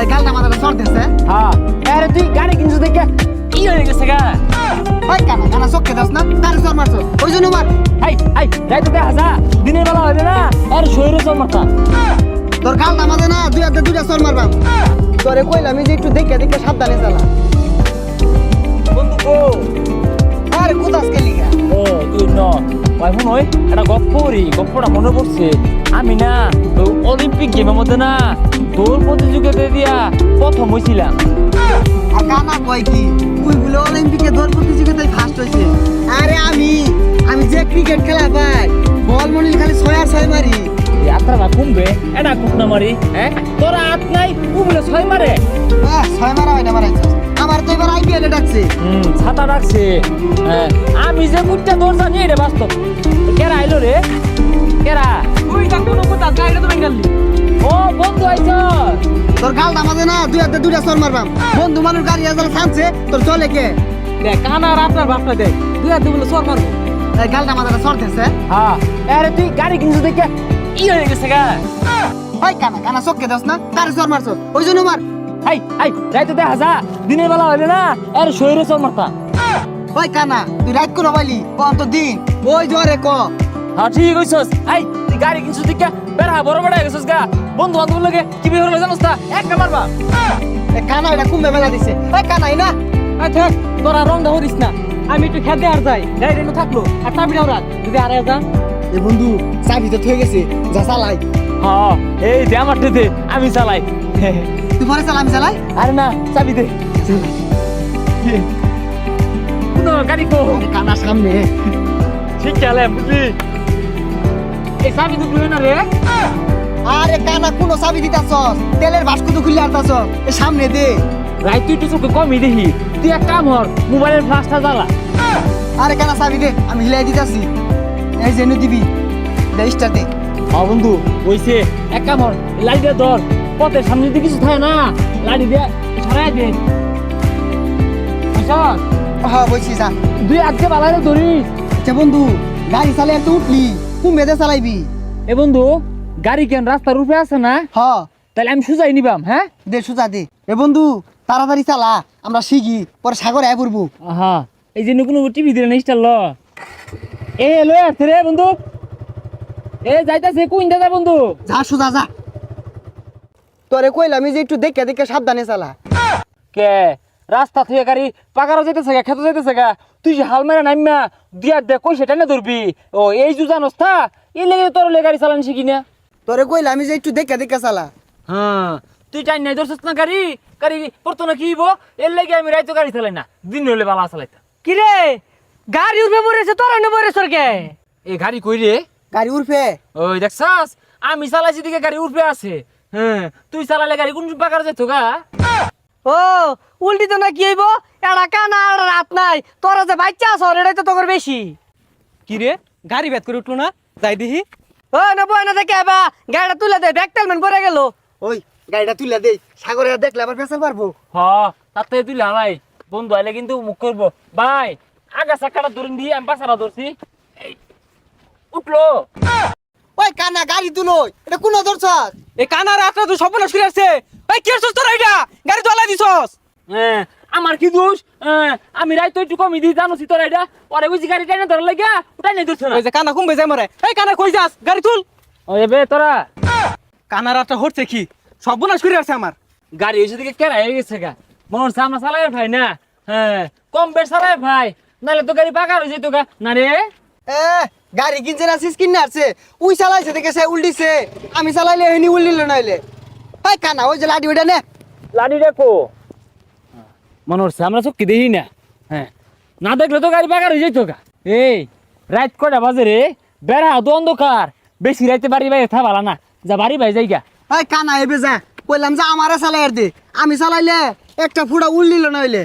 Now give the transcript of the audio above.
এই গালটা মাথাটা চড় দিছে। হ্যাঁ আরে তুই গাড়ি কিনছিস দেখে কি হয়ে গেছে গা? ওই কানা কানা চোখে দাস না, তার চড় মারছো ওই জন্য মার। হাই হাই যাই তো দেখা যা দিনের বেলা হবে না আর শরীরে চল মারতা। তোর গালটা মাঝে না দুই হাতে দুইটা চড় মারবাম। তোরে কইলাম যে একটু দেখে দেখে সাবধানে চালা। বন্ধু গো আরে কোথাস গেলি গা? ও তুই ন ভাই শুন ওই একটা গপ্প করি, গপ্পটা মনে পড়ছে। আমি না ওই অলিম্পিক গেমের মধ্যে না দৌড় প্রতিযোগিতা দিয়া প্রথম হয়েছিলাম। আর কানা কয় কি তুই বলে অলিম্পিকে দৌড় প্রতিযোগিতায় ফার্স্ট হয়েছে? আরে আমি যে ক্রিকেট খেলা ভাই বল মনিল খালি 6 আর 6 মারি। যাত্রা না কমবে এটা কুক না মারি, হ্যাঁ তোরা হাত নাই ও বলে 6 মারে। 6 মারা হয় না মারাইছিস। আমার তো এবার আইপিএল এ ডাকছে। ছাতা রাখছে। হ্যাঁ আমি যে কুটটা দৌড় জানি রে বাস্তব। কেরা আইলো রে? কেরা? তুই তা কোনো কথা গাইলে তো বেঙ্গালি। ও বন্ধু আইছ। তোর গালটা মাঝে না দুই হাতে দুইটা চড় মারবাম। বন্ধু মানুষ গাড়ি আজল ছাড়ছে তোর চলে কে? দেখ কানার আপনার বাপটা দেখ দুই হাত বলে সর মারবো। এই গালটা মাথাটা চড় দিছে। হ্যাঁ আরে তুই গাড়ি কিনছিস দেখে কি হয়ে গেছে গা? ওই কানা কানা চোখে দাস না, তার চড় মারছো ওই জন্য মার। হাই হাই যাই তো দেখা যা দিনের বেলা হবে না আর শরীরে চল মারতা। ওই কানা তুই রাত করে পাইলি কত দিন ওই জরে ক। হ্যাঁ ঠিক কইছস। আই তুই গাড়ি কিনছিস দেখে বেড়া বড় বড় হয়ে গেছিস গা। বন্ধু বান্ধব লাগে কি বের হলো জানোস তা একটা মারবা। এ কানা এটা কুম্ভে মেলা দিছে। ওই কানাই না আচ্ছা তোরা রং ধরিস না, আমি একটু খেতে আর যাই গাড়ি এনে থাকলো আর চাবিটাও রাখ যদি আরে যা। এ বন্ধু চাবি তো থয়ে গেছে, যা চালাই। হ্যাঁ এই দে আমার দে আমি চালাই। তুই পরে চালা আমি চালাই। আরে না চাবি দে। কোনো গাড়ি কো আরে কানা সামনে। ঠিক গেলে বুঝলি এই চাবি তো তুই না রে। আরে কানা কোন চাবি দিতাছস? তেলের বাস্কু তো খুলে আনতাছস। এ সামনে দে। রাই তুই তো চোখে কমই দেখি, তুই এক কাম কর মোবাইলের ফ্লাশটা জ্বালা। আরে কানা চাবি দে, আমি হিলাই দিতাছি। এই যে দিবি দে স্টার্ট দে। হ্যাঁ বন্ধু ওইছে এক কাম কর লাইটটা ধর, পথের সামনে যদি কিছু থাকে না লাইট দিয়ে ছড়াই দে। আচ্ছা হ্যাঁ বলছি যা। দুই আজকে বালারে ধরিস। আচ্ছা বন্ধু গাড়ি চালাই একটু উঠলি কুম্ভে দে চালাইবি। এ বন্ধু গাড়ি কেন রাস্তার রূপে আছে না? হ তাহলে আমি সুজাই নিবাম। হ্যাঁ দে সোজা দে। এ বন্ধু তাড়াতাড়ি চালা, আমরা শিখি পরে সাগরে আয় পড়বো। হ্যাঁ এই যে কোনো টিভি দিলে না স্টার ল এ লয়ে আসছে রে বন্ধু। এ যাইতাছে কোন দাদা বন্ধু? যা সোজা যা। তোরে কইলাম যে একটু দেখে দেখে সাবধানে চালা। কে রাস্তা থেকে গাড়ি পাকারও যাইতেছে গা, খেতে যাইতেছে গা, তুই যে হাল মেরা নাইমা দিয়া দে কই সেটা না ধরবি। ও এই জু জানোস তা এই লেগে তোর লে গাড়ি চালান শিখি না। তোরে কইলাম যে একটু দেখে দেখে চালা। হ্যাঁ তুই টাইম নাই ধরছিস না গাড়ি, গাড়ি পড়তো না কি হইব এর লেগে আমি রাইতো গাড়ি চালাই না, দিন হলে বালা চালাইতাম। কি রে গাড়ি উঠবে পড়েছে তোরা নে পড়েছ কে? এই গাড়ি কই রে? গাড়ি উঠবে। ওই দেখছাস আমি চালাইছি দিকে গাড়ি উঠবে আছে। হ্যাঁ তুই চালালে গাড়ি কোন পাকার যেত গা? ও উল্টি তো না কি হইব এড়া কানা আর রাত নাই তোরা যে বাচ্চা আছ এটাই তো তোর বেশি। কি রে গাড়ি বেত করে উঠলো না যাই দেখি। ও না বই না দেখে বা গাড়িটা তুলে দে ব্যাক তেলমেন পরে গেল। ওই গাড়িটা তুলে দে, সাগরে দেখলে আবার পেছাল পারবো। হ তাতে তুই লালাই বন্ধু আইলে কিন্তু মুখ করবো ভাই আগা চাকাটা ধরেন দিয়ে আমি পাশারা ধরছি। এই, উঠলো। ওই কানা গাড়ি তুলো, এটা কোন ধরছস? এই কানা রাতটা তো সপনা শুয়ে আছে। এই কি করছস তোরা এটা গাড়ি চালাই দিছস? হ্যাঁ আমার কি দোষ? আমি রাই তো একটু কমি দিই জানোছি তোর এটা ওরে বুঝি গাড়ি টাইনা ধরার লাগিয়া ওটাই নাই ধরছ না। ওই যে কানা কুম্বে যায় মরে। এই কানা কই যাস গাড়ি তুল। ও এবে তোরা কানা রাতটা হচ্ছে কি সপনা শুয়ে আছে আমার। গাড়ি হয়েছে দিকে কেনা হয়ে গেছে গা, মনে হচ্ছে আমরা চালাই ভাই না। হ্যাঁ কম বেশ চালাই ভাই, নাহলে তো গাড়ি পাকা হয়ে যেত গা না রে। এ গাড়ি কিনছে না সিস্কিন না আছে, উই চালাইছে দেখে সে উল্টিছে, আমি চালাইলে হেনি উল্টিল নাইলে। ওই কানা ওই যে লাডি ওইটা নে। লাডি দেখো মনে হচ্ছে আমরা চোখকে দেখি না। হ্যাঁ না দেখলে তো গাড়ি পাকা হয়ে যেত গা। এই রাত কটা বাজে রে? বেড়া তো অন্ধকার, বেশি রাইতে বাড়ি বাইরে থা ভালো না, যা বাড়ি বাই যাই গা। ওই কানা এবে যা, কইলাম যে আমারে চালাই আর দে, আমি চালাইলে একটা ফুটা উল্টিল নাইলে।